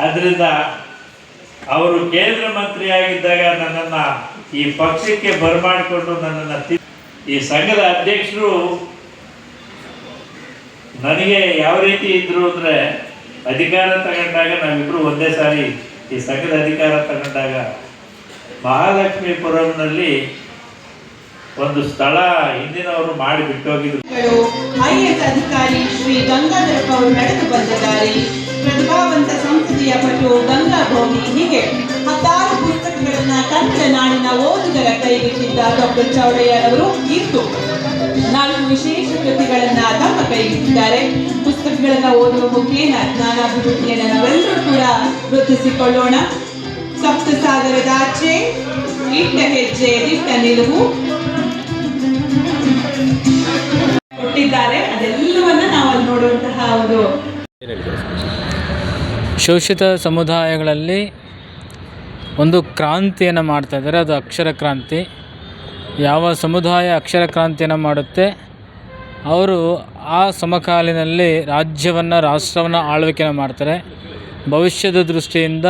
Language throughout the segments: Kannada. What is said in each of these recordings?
ಆದ್ದರಿಂದ ಅವರು ಕೇಂದ್ರ ಮಂತ್ರಿಯಾಗಿದ್ದಾಗ ನನ್ನನ್ನು ಈ ಪಕ್ಷಕ್ಕೆ ಬರಮಾಡಿಕೊಂಡು ನನ್ನನ್ನು ಈ ಸಂಘದ ಅಧ್ಯಕ್ಷರು ನನಗೆ ಯಾವ ರೀತಿ ಇದ್ದರು ಅಂದರೆ, ಅಧಿಕಾರ ತಗೊಂಡಾಗ ನಾವಿಬ್ಬರು ಒಂದೇ ಸಾರಿ ಈ ಸಂಘದ ಅಧಿಕಾರ ತಗೊಂಡಾಗ ಮಹಾಲಕ್ಷ್ಮೀಪುರಂನಲ್ಲಿ ಒಂದು ಸ್ಥಳ ಹಿಂದಿನವರು ಮಾಡಿ ಬಿಟ್ಟೋಗಿದ್ರು. ಐಎಎಸ್ ಅಧಿಕಾರಿ ಶ್ರೀ ಗಂಗಾಧರಪ್ಪ ಅವರು ನಡೆದು ಬಂದ ದಾರಿ, ಪ್ರತಿಭಾವಂತ ಸಂಸದೀಯ ಪಟು ಗಂಗಾ ಭೋಗಿ, ಹೀಗೆ ಹತ್ತಾರು ಪುಸ್ತಕಗಳನ್ನ ಕನ್ನಡ ನಾಡಿನ ಓದುಗರ ಕೈಗೆತ್ತಿದ್ದ ಡಾಕ್ಟರ್ ಚೌಡಯ್ಯ ಅವರು ಇತ್ತು 4 ವಿಶೇಷ ಕೃತಿಗಳನ್ನ ತಮ್ಮ ಕೈಗೆತ್ತಿದ್ದಾರೆ. ಪುಸ್ತಕಗಳನ್ನ ಓದುವ ಮುಖೇನ ಜ್ಞಾನಾಭಿವೃದ್ಧಿಯನ್ನು ನಾವೆಲ್ಲರೂ ಕೂಡ ವೃದ್ಧಿಸಿಕೊಳ್ಳೋಣ. ಸಪ್ತ ಸಾಗರದಾಚೆ ಇಟ್ಟ ಹೆಜ್ಜೆ ದಿಟ್ಟ ನಿಲುವು ಕೊಟ್ಟಿದ್ದಾರೆ. ಅದೆಲ್ಲವನ್ನ ನಾವು ಅಲ್ಲಿ ನೋಡುವಂತಹ ಒಂದು ಶೋಷಿತ ಸಮುದಾಯಗಳಲ್ಲಿ ಒಂದು ಕ್ರಾಂತಿಯನ್ನು ಮಾಡ್ತಾ ಇದ್ದಾರೆ. ಅದು ಅಕ್ಷರ ಕ್ರಾಂತಿ. ಯಾವ ಸಮುದಾಯ ಅಕ್ಷರ ಕ್ರಾಂತಿಯನ್ನು ಮಾಡುತ್ತೆ ಅವರು ಆ ಸಮಕಾಲಿನಲ್ಲಿ ರಾಜ್ಯವನ್ನು, ರಾಷ್ಟ್ರವನ್ನು ಆಳ್ವಿಕೆಯನ್ನು ಮಾಡ್ತಾರೆ. ಭವಿಷ್ಯದ ದೃಷ್ಟಿಯಿಂದ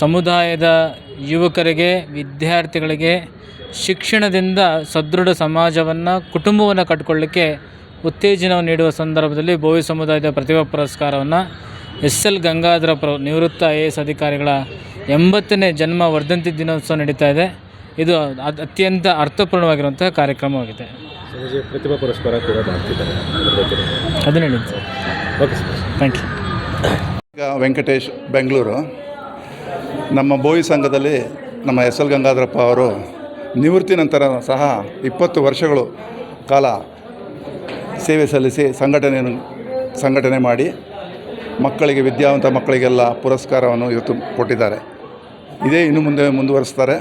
ಸಮುದಾಯದ ಯುವಕರಿಗೆ, ವಿದ್ಯಾರ್ಥಿಗಳಿಗೆ ಶಿಕ್ಷಣದಿಂದ ಸದೃಢ ಸಮಾಜವನ್ನು, ಕುಟುಂಬವನ್ನು ಕಟ್ಟಿಕೊಳ್ಳಿಕ್ಕೆ ಉತ್ತೇಜನವನ್ನು ನೀಡುವ ಸಂದರ್ಭದಲ್ಲಿ ಬೋವಿ ಸಮುದಾಯದ ಪ್ರತಿಭಾ ಪುರಸ್ಕಾರವನ್ನು ಎಸ್.ಎಲ್. ಗಂಗಾಧರಪ್ಪ ನಿವೃತ್ತ IAS ಅಧಿಕಾರಿಗಳ 80ನೇ ಜನ್ಮ ವರ್ಧಂತಿ ದಿನೋತ್ಸವ ನಡೀತಾ ಇದೆ. ಇದು ಅತ್ಯಂತ ಅರ್ಥಪೂರ್ಣವಾಗಿರುವಂತಹ ಕಾರ್ಯಕ್ರಮವಾಗಿದೆ. ಪ್ರತಿಭಾ ಪುರಸ್ಕಾರ ಕೂಡ ಮಾಡ್ತಿದ್ದಾರೆ, ಅದು ನಡೀತು. Okay sir, thank you. ಈಗ ವೆಂಕಟೇಶ್, ಬೆಂಗಳೂರು. ನಮ್ಮ ಬೋವಿ ಸಂಘದಲ್ಲಿ ನಮ್ಮ ಎಸ್.ಎಲ್. ಗಂಗಾಧರಪ್ಪ ಅವರು ನಿವೃತ್ತಿ ನಂತರ ಸಹ 20 ವರ್ಷಗಳು ಕಾಲ ಸೇವೆ ಸಲ್ಲಿಸಿ ಸಂಘಟನೆ ಮಾಡಿ ಮಕ್ಕಳಿಗೆ, ವಿದ್ಯಾವಂತ ಮಕ್ಕಳಿಗೆಲ್ಲ ಪುರಸ್ಕಾರವನ್ನು ಇವತ್ತು ಕೊಟ್ಟಿದ್ದಾರೆ. ಇದೇ ಇನ್ನು ಮುಂದೆ ಮುಂದುವರಿಸ್ತಾರೆ,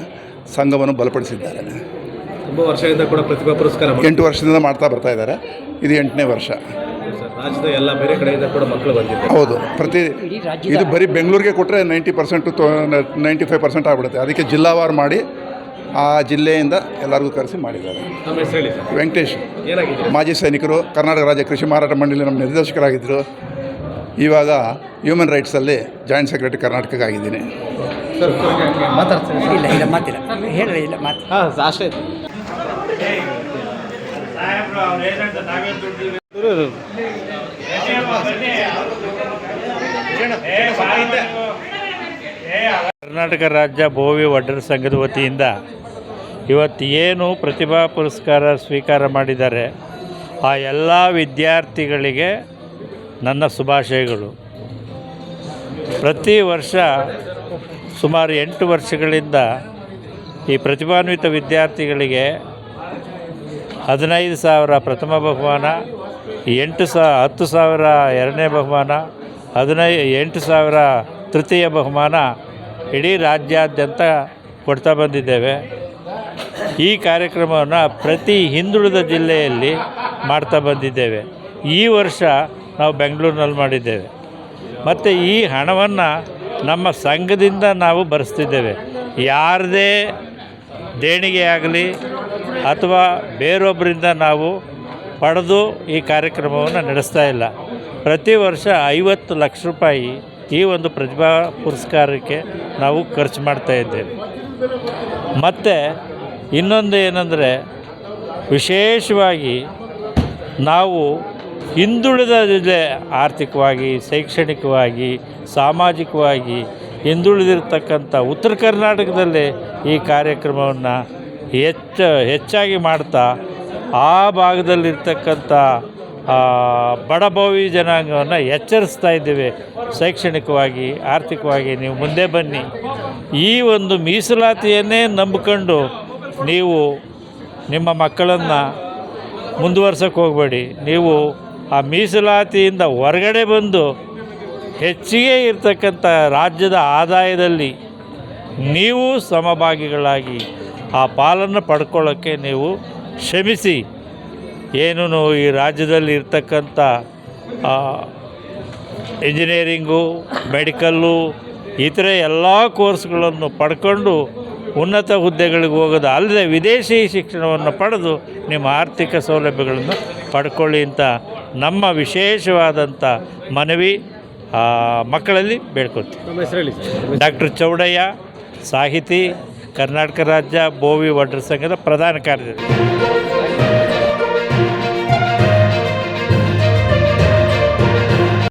ಸಂಘವನ್ನು ಬಲಪಡಿಸಿದ್ದಾರೆ. ತುಂಬ ವರ್ಷದಿಂದ ಕೂಡ ಪ್ರತಿಭಾ ಪುರಸ್ಕಾರ 8 ವರ್ಷದಿಂದ ಮಾಡ್ತಾ ಬರ್ತಾ ಇದ್ದಾರೆ. ಇದು 8ನೇ ವರ್ಷ. ರಾಜ್ಯದ ಎಲ್ಲ ಬೇರೆ ಕಡೆಯಿಂದ ಕೂಡ ಮಕ್ಕಳು ಬಂದಿದ್ದಾರೆ. ಹೌದು, ಇದು ಬರೀ ಬೆಂಗಳೂರಿಗೆ ಕೊಟ್ಟರೆ 90% 95% ಆಗ್ಬಿಡುತ್ತೆ. ಅದಕ್ಕೆ ಜಿಲ್ಲಾವಾರು ಮಾಡಿ ಆ ಜಿಲ್ಲೆಯಿಂದ ಎಲ್ಲರಿಗೂ ಕರೆಸಿ ಮಾಡಿದ್ದಾರೆ. ನಮ್ಮ ಹೆಸರು ಹೇಳಿ ಸರ್. ವೆಂಕಟೇಶ್, ಏನಾಗಿದೆ? ಮಾಜಿ ಸೈನಿಕರು, ಕರ್ನಾಟಕ ರಾಜ್ಯ ಕೃಷಿ ಮಾರಾಟ ಮಂಡಳಿ ನಮ್ಮ ನಿರ್ದೇಶಕರಾಗಿದ್ದರು. ಇವಾಗ ಹ್ಯೂಮನ್ ರೈಟ್ಸಲ್ಲಿ ಜಾಯಿಂಟ್ ಸೆಕ್ರೆಟರಿ ಕರ್ನಾಟಕಕ್ಕೆ ಆಗಿದ್ದೀನಿ. ಕರ್ನಾಟಕ ರಾಜ್ಯ ಬೋವಿ ವಡ್ಡರ ಸಂಘದ ವತಿಯಿಂದ ಇವತ್ತು ಏನು ಪ್ರತಿಭಾ ಪುರಸ್ಕಾರ ಸ್ವೀಕಾರ ಮಾಡಿದ್ದಾರೆ ಆ ಎಲ್ಲ ವಿದ್ಯಾರ್ಥಿಗಳಿಗೆ ನನ್ನ ಶುಭಾಶಯಗಳು. ಪ್ರತಿ ವರ್ಷ ಸುಮಾರು 8 ವರ್ಷಗಳಿಂದ ಈ ಪ್ರತಿಭಾನ್ವಿತ ವಿದ್ಯಾರ್ಥಿಗಳಿಗೆ 15,000 ಪ್ರಥಮ ಬಹುಮಾನ, 10,000 ಎರಡನೇ ಬಹುಮಾನ, 8,000 ತೃತೀಯ ಬಹುಮಾನ ಇಡೀ ರಾಜ್ಯಾದ್ಯಂತ ಕೊಡ್ತಾ ಬಂದಿದ್ದೇವೆ. ಈ ಕಾರ್ಯಕ್ರಮವನ್ನು ಪ್ರತಿ ಹಿಂದುಳಿದ ಜಿಲ್ಲೆಯಲ್ಲಿ ಮಾಡ್ತಾ ಬಂದಿದ್ದೇವೆ. ಈ ವರ್ಷ ನಾವು ಬೆಂಗಳೂರಿನಲ್ಲಿ ಮಾಡಿದ್ದೇವೆ. ಮತ್ತು ಈ ಹಣವನ್ನು ನಮ್ಮ ಸಂಘದಿಂದ ನಾವು ಭರಿಸ್ತಿದ್ದೇವೆ. ಯಾರದೇ ದೇಣಿಗೆ ಆಗಲಿ ಅಥವಾ ಬೇರೊಬ್ಬರಿಂದ ನಾವು ಪಡೆದು ಈ ಕಾರ್ಯಕ್ರಮವನ್ನು ನಡೆಸ್ತಾ ಇಲ್ಲ. ಪ್ರತಿ ವರ್ಷ 50 ಲಕ್ಷ ರೂಪಾಯಿ ಈ ಒಂದು ಪ್ರತಿಭಾ ಪುರಸ್ಕಾರಕ್ಕೆ ನಾವು ಖರ್ಚು ಮಾಡ್ತಾಯಿದ್ದೇವೆ. ಮತ್ತು ಇನ್ನೊಂದು ಏನಂದರೆ, ವಿಶೇಷವಾಗಿ ನಾವು ಹಿಂದುಳಿದ ಜಿಲ್ಲೆ, ಆರ್ಥಿಕವಾಗಿ, ಶೈಕ್ಷಣಿಕವಾಗಿ, ಸಾಮಾಜಿಕವಾಗಿ ಹಿಂದುಳಿದಿರ್ತಕ್ಕಂಥ ಉತ್ತರ ಕರ್ನಾಟಕದಲ್ಲಿ ಈ ಕಾರ್ಯಕ್ರಮವನ್ನು ಹೆಚ್ಚಾಗಿ ಮಾಡ್ತಾ ಆ ಭಾಗದಲ್ಲಿರ್ತಕ್ಕಂಥ ಬಡಬೋವಿ ಜನಾಂಗವನ್ನು ಎಚ್ಚರಿಸ್ತಾ ಇದ್ದೇವೆ. ಶೈಕ್ಷಣಿಕವಾಗಿ, ಆರ್ಥಿಕವಾಗಿ ನೀವು ಮುಂದೆ ಬನ್ನಿ. ಈ ಒಂದು ಮೀಸಲಾತಿಯನ್ನೇ ನಂಬಿಕೊಂಡು ನೀವು ನಿಮ್ಮ ಮಕ್ಕಳನ್ನು ಮುಂದುವರ್ಸೋಕ್ಕೆ ಹೋಗಬೇಡಿ. ನೀವು ಆ ಮೀಸಲಾತಿಯಿಂದ ಹೊರಗಡೆ ಬಂದು ಹೆಚ್ಚಿಗೆ ಇರ್ತಕ್ಕಂಥ ರಾಜ್ಯದ ಆದಾಯದಲ್ಲಿ ನೀವು ಸಮಭಾಗಿಗಳಾಗಿ ಆ ಪಾಲನ್ನು ಪಡ್ಕೊಳ್ಳೋಕ್ಕೆ ನೀವು ಶ್ರಮಿಸಿ. ಏನೂ ಈ ರಾಜ್ಯದಲ್ಲಿ ಇರ್ತಕ್ಕಂಥ ಇಂಜಿನಿಯರಿಂಗು, ಮೆಡಿಕಲ್ಲು, ಇತರೆ ಎಲ್ಲ ಕೋರ್ಸ್ಗಳನ್ನು ಪಡ್ಕೊಂಡು ಉನ್ನತ ಹುದ್ದೆಗಳಿಗೆ ಹೋಗೋದು ಅಲ್ಲದೆ ವಿದೇಶಿ ಶಿಕ್ಷಣವನ್ನು ಪಡೆದು ನಿಮ್ಮ ಆರ್ಥಿಕ ಸೌಲಭ್ಯಗಳನ್ನು ಪಡ್ಕೊಳ್ಳಿ ಅಂತ ನಮ್ಮ ವಿಶೇಷವಾದಂಥ ಮನವಿ. ಮಕ್ಕಳಲ್ಲಿ ಬೇಡ್ಕೊತೀವಿ. ನಮ್ಮ ಹೆಸರು ಹೇಳಿ ಸರ್. ಡಾಕ್ಟರ್ ಚೌಡಯ್ಯ, ಸಾಹಿತಿ, ಕರ್ನಾಟಕ ರಾಜ್ಯ ಬೋವಿ ವಡ್ರ ಸಂಘದ ಪ್ರಧಾನ ಕಾರ್ಯದರ್ಶಿ.